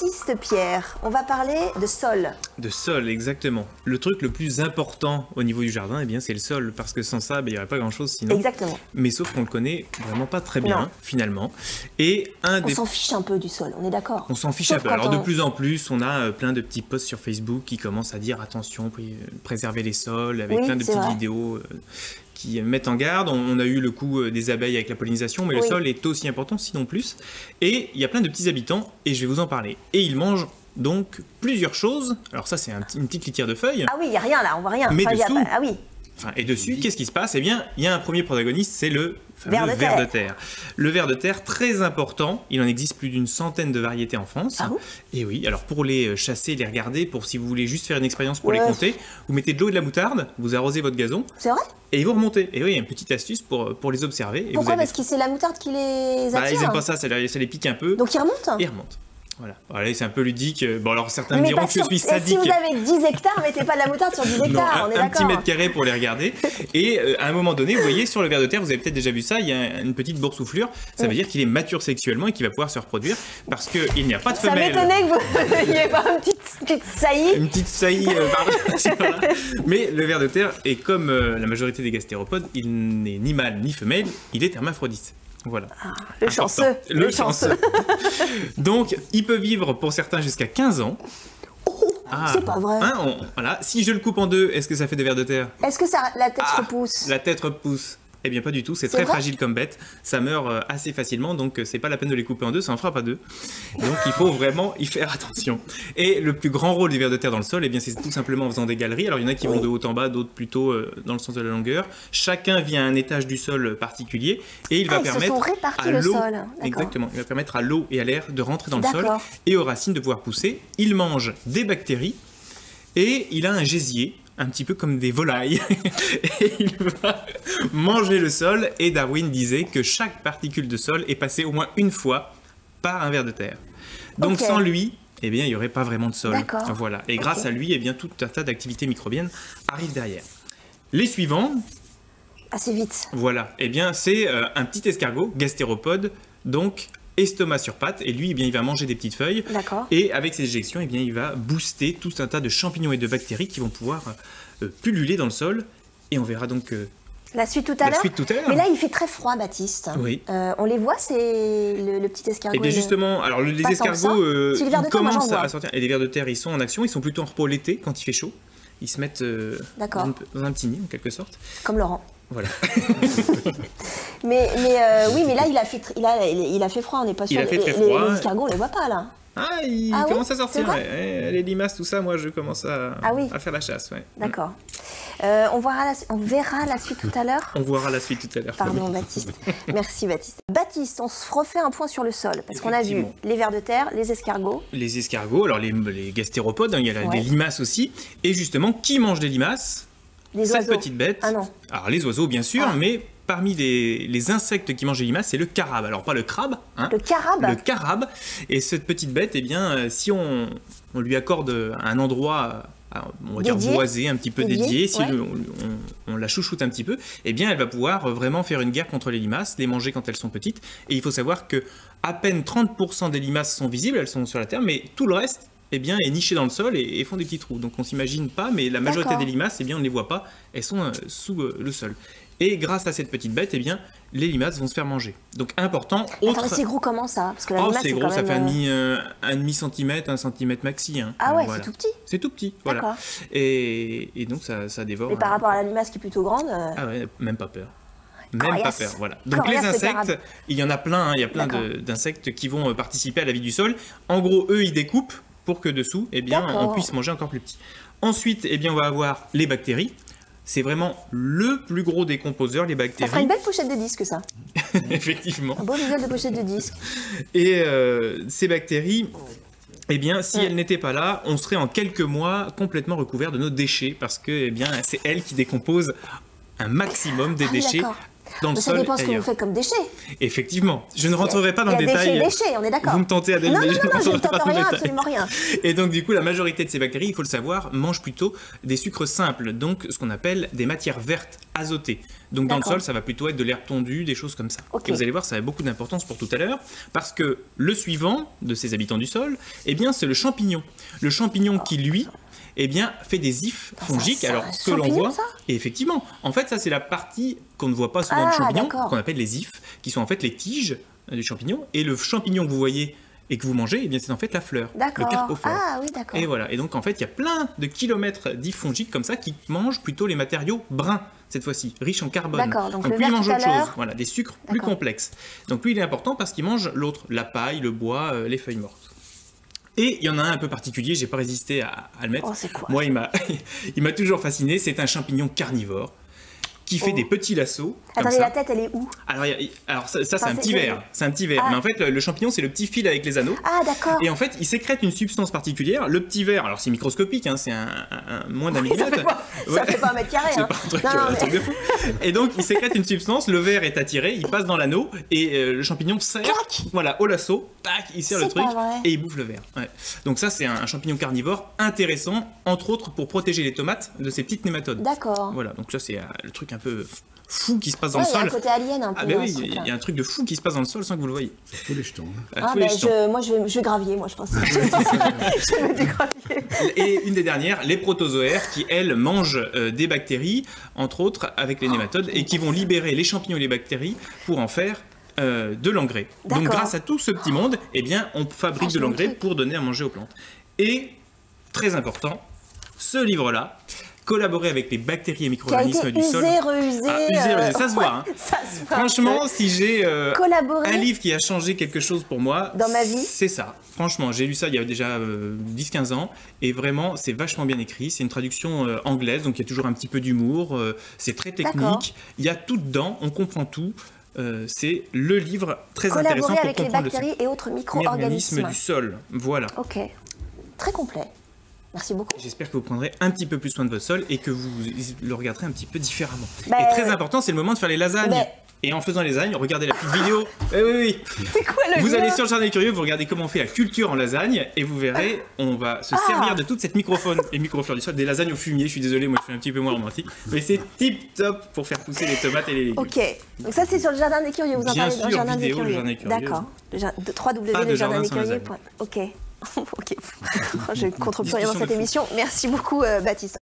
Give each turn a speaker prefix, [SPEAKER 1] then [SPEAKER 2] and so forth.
[SPEAKER 1] Baptiste Pierre, on va parler de sol.
[SPEAKER 2] De sol, exactement. Le truc le plus important au niveau du jardin, eh bien, c'est le sol, parce que sans ça, il n'y aurait pas grand-chose sinon.
[SPEAKER 1] Exactement.
[SPEAKER 2] Mais sauf qu'on le connaît vraiment pas très bien, finalement. Et
[SPEAKER 1] on s'en fiche un peu du sol, on est d'accord?
[SPEAKER 2] On s'en fiche un peu. Alors de plus en plus, on a plein de petits posts sur Facebook qui commencent à dire attention, préserver les sols, avec plein de petites vidéos qui mettent en garde. On a eu le coup des abeilles avec la pollinisation, mais le sol est aussi important, sinon plus. Et il y a plein de petits habitants, et je vais vous en parler. Et ils mangent donc plusieurs choses. Alors ça, c'est une petite litière de feuilles.
[SPEAKER 1] Ah oui, il n'y a rien là, on voit rien.
[SPEAKER 2] Mais dessous,
[SPEAKER 1] ah oui.
[SPEAKER 2] Et dessus, qu'est-ce qui se passe? Eh bien, il y a un premier protagoniste, c'est le fameux ver de terre. Le ver de terre, très important, il en existe plus d'une centaine de variétés en France.
[SPEAKER 1] Ah bon?
[SPEAKER 2] Et oui, alors pour les chasser, les regarder, pour si vous voulez juste faire une expérience pour les compter, vous mettez de l'eau et de la moutarde, vous arrosez votre gazon.
[SPEAKER 1] C'est vrai?
[SPEAKER 2] Et ils vont remonter. Et oui, il y a une petite astuce pour les observer. Et
[SPEAKER 1] pourquoi? Parce que c'est la moutarde qui les attire?
[SPEAKER 2] Ils n'aiment pas ça, ça les pique un peu.
[SPEAKER 1] Donc ils remontent?
[SPEAKER 2] Ils remontent. Voilà, allez, c'est un peu ludique. Bon, alors certains me diront que je suis sadique.
[SPEAKER 1] Si vous avez 10 hectares, mettez pas de la moutarde sur 10 hectares,
[SPEAKER 2] non,
[SPEAKER 1] on est d'accord.
[SPEAKER 2] Un petit mètre carré pour les regarder. Et à un moment donné, vous voyez, sur le ver de terre, vous avez peut-être déjà vu ça, il y a une petite boursouflure. Ça veut dire qu'il est mature sexuellement et qu'il va pouvoir se reproduire parce qu'il n'y a pas de femelle.
[SPEAKER 1] Ça m'étonnait que vous n'ayez pas une petite saillie.
[SPEAKER 2] Une petite saillie, pardon. Mais le ver de terre est comme la majorité des gastéropodes, il n'est ni mâle ni femelle, il est hermaphrodite. Voilà.
[SPEAKER 1] Ah, le chanceux.
[SPEAKER 2] Le chanceux. Donc, il peut vivre pour certains jusqu'à 15 ans.
[SPEAKER 1] C'est pas vrai.
[SPEAKER 2] Voilà. Si je le coupe en deux, est-ce que ça fait des vers de terre?
[SPEAKER 1] Est-ce que la tête repousse?
[SPEAKER 2] La tête repousse. Eh bien pas du tout, c'est très fragile comme bête, ça meurt assez facilement, donc c'est pas la peine de les couper en deux, ça en fera pas deux. Donc il faut vraiment y faire attention. Et le plus grand rôle des vers de terre dans le sol, eh bien c'est tout simplement en faisant des galeries. Alors il y en a qui vont de haut en bas, d'autres plutôt dans le sens de la longueur. Chacun vient à un étage du sol particulier et il va permettre à l'eau, exactement, il va permettre à l'eau et à l'air de rentrer dans le sol et aux racines de pouvoir pousser. Il mange des bactéries et il a un gésier. Un petit peu comme des volailles, et il va manger le sol, et Darwin disait que chaque particule de sol est passée au moins une fois par un ver de terre. Donc sans lui, eh bien, il n'y aurait pas vraiment de sol. Voilà. Et grâce à lui, eh bien, tout un tas d'activités microbiennes arrivent derrière. Les suivants...
[SPEAKER 1] Assez vite.
[SPEAKER 2] Voilà. Eh bien, c'est un petit escargot, gastéropode, donc... estomac sur pattes, et lui, eh bien, il va manger des petites feuilles. Et avec ses éjections, eh bien, il va booster tout un tas de champignons et de bactéries qui vont pouvoir pulluler dans le sol. Et on verra donc
[SPEAKER 1] la suite tout à l'heure. Mais là, il fait très froid, Baptiste.
[SPEAKER 2] Oui.
[SPEAKER 1] On les voit, c'est le petit escargot.
[SPEAKER 2] Et bien justement, alors les escargots, ils commencent à sortir. Et les vers de terre, ils sont en action. Ils sont plutôt en repos l'été, quand il fait chaud. Ils se mettent dans un petit nid, en quelque sorte.
[SPEAKER 1] Comme Laurent.
[SPEAKER 2] Voilà.
[SPEAKER 1] Oui, mais là, il a fait froid, on n'est pas sûr.
[SPEAKER 2] Il a fait très froid.
[SPEAKER 1] Les escargots, on les voit pas, là.
[SPEAKER 2] Il commence à sortir. Les limaces, tout ça, moi, je commence à faire la chasse.
[SPEAKER 1] D'accord. On verra la suite tout à l'heure.
[SPEAKER 2] On verra la suite tout à l'heure.
[SPEAKER 1] Pardon, Baptiste. Merci, Baptiste. Baptiste, on se refait un point sur le sol, parce qu'on a vu les vers de terre, les escargots. Les
[SPEAKER 2] escargots, alors les gastéropodes, il y a des limaces aussi. Et justement, qui mange des limaces? Cette petite bête.
[SPEAKER 1] Ah non.
[SPEAKER 2] Alors les oiseaux, bien sûr, mais parmi les insectes qui mangent les limaces, c'est le carabe. Alors pas le crabe,
[SPEAKER 1] le carabe.
[SPEAKER 2] Le carabe. Et cette petite bête, eh bien, si on lui accorde un endroit, on va dire boisé, un petit peu dédié, si on la chouchoute un petit peu, eh bien, elle va pouvoir vraiment faire une guerre contre les limaces, les manger quand elles sont petites. Et il faut savoir que à peine 30% des limaces sont visibles, elles sont sur la terre, mais tout le reste, eh bien, est niché dans le sol et font des petits trous. Donc on s'imagine pas, mais la majorité des limaces, eh bien, on ne les voit pas, elles sont sous le sol. Et grâce à cette petite bête, eh bien, les limaces vont se faire manger. Donc important.
[SPEAKER 1] Attends, c'est gros comment ça? Parce que la limace,
[SPEAKER 2] c'est gros, ça fait un demi centimètre, 1 centimètre maxi.
[SPEAKER 1] Ah ouais, c'est tout petit.
[SPEAKER 2] C'est tout petit, voilà. Et donc ça dévore.
[SPEAKER 1] Et par rapport à la limace qui est plutôt grande.
[SPEAKER 2] Ah ouais, même pas peur. Même pas peur, voilà. Donc les insectes, il y en a plein, il y a plein d'insectes qui vont participer à la vie du sol. En gros, eux, ils découpent pour que dessous, eh bien, on puisse manger encore plus petit. Ensuite, eh bien, on va avoir les bactéries. C'est vraiment le plus gros décomposeur, les bactéries.
[SPEAKER 1] Ça ferait une belle pochette de disque, ça.
[SPEAKER 2] Effectivement.
[SPEAKER 1] Un beau visuel de pochette de disque.
[SPEAKER 2] Et ces bactéries, eh bien, si elles n'étaient pas là, on serait en quelques mois complètement recouvert de nos déchets, parce que, eh bien, c'est elles qui décomposent un maximum des déchets dans le sol.
[SPEAKER 1] Ça dépend ce que vous
[SPEAKER 2] ailleurs.
[SPEAKER 1] faites comme déchets.
[SPEAKER 2] Effectivement, je ne rentrerai pas dans le détail.
[SPEAKER 1] Il y a déchets, on est d'accord.
[SPEAKER 2] Vous me tentez, Adèle, mais je ne
[SPEAKER 1] je ne
[SPEAKER 2] rentrerai
[SPEAKER 1] tente
[SPEAKER 2] pas dans le
[SPEAKER 1] rien,
[SPEAKER 2] détail.
[SPEAKER 1] absolument rien.
[SPEAKER 2] Et donc, du coup, la majorité de ces bactéries, il faut le savoir, mangent plutôt des sucres simples, donc ce qu'on appelle des matières vertes azotées. Donc, dans le sol, ça va plutôt être de l'herbe tondue, des choses comme ça. Et vous allez voir, ça a beaucoup d'importance pour tout à l'heure, parce que le suivant de ces habitants du sol, eh bien, c'est le champignon. Le champignon qui, lui, eh bien, fait des ifs fongiques. Alors, ce que l'on voit, et effectivement, en fait, ça, c'est la partie qu'on ne voit pas souvent du champignon, qu'on appelle les ifs, qui sont en fait les tiges du champignon. Et le champignon que vous voyez et que vous mangez, eh bien, c'est en fait la fleur, le carpophore.
[SPEAKER 1] Ah oui, d'accord.
[SPEAKER 2] Et voilà. Et donc, en fait, il y a plein de kilomètres d'ifs fongiques comme ça qui mangent plutôt les matériaux bruns, cette fois-ci, riches en carbone.
[SPEAKER 1] Donc
[SPEAKER 2] lui, il mange autre chose. Voilà, des sucres plus complexes. Donc, lui, il est important parce qu'il mange l'autre, la paille, le bois, les feuilles mortes. Et il y en a un peu particulier, j'ai pas résisté à le mettre.
[SPEAKER 1] Oh, c'est quoi?
[SPEAKER 2] Moi, il m'a toujours fasciné. C'est un champignon carnivore qui fait des petits lassos.
[SPEAKER 1] Attendez, la tête, elle est où?
[SPEAKER 2] Alors ça c'est un petit verre. C'est un petit verre. Mais en fait, le champignon, c'est le petit fil avec les anneaux.
[SPEAKER 1] Ah, d'accord.
[SPEAKER 2] Et en fait, il sécrète une substance particulière. Le petit verre, alors c'est microscopique, hein, c'est moins d'un millimètre.
[SPEAKER 1] Ça fait pas un mètre carré.
[SPEAKER 2] C'est pas un truc de fou. Et donc, il sécrète une substance, le verre est attiré, il passe dans l'anneau, et le champignon serre au lasso, tac, il serre le truc, et il bouffe le verre. Ouais. Donc ça, c'est un champignon carnivore intéressant, entre autres pour protéger les tomates de ces petites nématodes.
[SPEAKER 1] D'accord.
[SPEAKER 2] Voilà, donc ça, c'est le truc un peu fou qui se passe dans le sol.
[SPEAKER 1] Il y a un côté alien un peu.
[SPEAKER 2] Ah ben oui, il y a un truc de fou qui se passe dans le sol sans que vous le voyez.
[SPEAKER 3] Faut les jetons.
[SPEAKER 1] Moi je vais gravier, moi je pense. Je vais me dégravier.
[SPEAKER 2] Et une des dernières, les protozoaires, qui elles mangent des bactéries, entre autres avec les nématodes, et qui vont libérer les champignons et les bactéries pour en faire de l'engrais. Donc grâce à tout ce petit monde, eh bien, on fabrique de l'engrais pour donner à manger aux plantes. Et, très important, ce livre-là, collaborer avec les bactéries et micro-organismes du sol.
[SPEAKER 1] Reusé,
[SPEAKER 2] ça se voit. Hein.
[SPEAKER 1] Ça se voit.
[SPEAKER 2] Franchement, si j'ai un livre qui a changé quelque chose pour moi,
[SPEAKER 1] dans ma vie,
[SPEAKER 2] c'est ça. Franchement, j'ai lu ça il y a déjà 10-15 ans et vraiment, c'est vachement bien écrit. C'est une traduction anglaise, donc il y a toujours un petit peu d'humour. C'est très technique. Il y a tout dedans, on comprend tout. C'est le livre très intéressant pour
[SPEAKER 1] comprendre les bactéries et autres micro-organismes
[SPEAKER 2] du sol. Voilà.
[SPEAKER 1] Ok. Très complet. Merci beaucoup.
[SPEAKER 2] J'espère que vous prendrez un petit peu plus soin de votre sol et que vous le regarderez un petit peu différemment. Et très important, c'est le moment de faire les lasagnes. Et en faisant les lasagnes, regardez la petite vidéo. Oui.
[SPEAKER 1] C'est quoi le
[SPEAKER 2] Vous allez sur le Jardin des Curieux, vous regardez comment on fait la culture en lasagne et vous verrez, on va se servir de toute cette microfaune et microflore du sol, des lasagnes au fumier. Je suis désolé, moi je suis un petit peu moins romantique, mais c'est tip top pour faire pousser les tomates et les légumes.
[SPEAKER 1] Ok, donc ça c'est sur le Jardin des Curieux, vous en parlez dans le Jardin
[SPEAKER 2] des
[SPEAKER 1] Curieux. D'accord. www.lejardindescurieux.fr. Ok. Ok. Je ne contrôle plus rien dans cette émission. Merci beaucoup, Baptiste.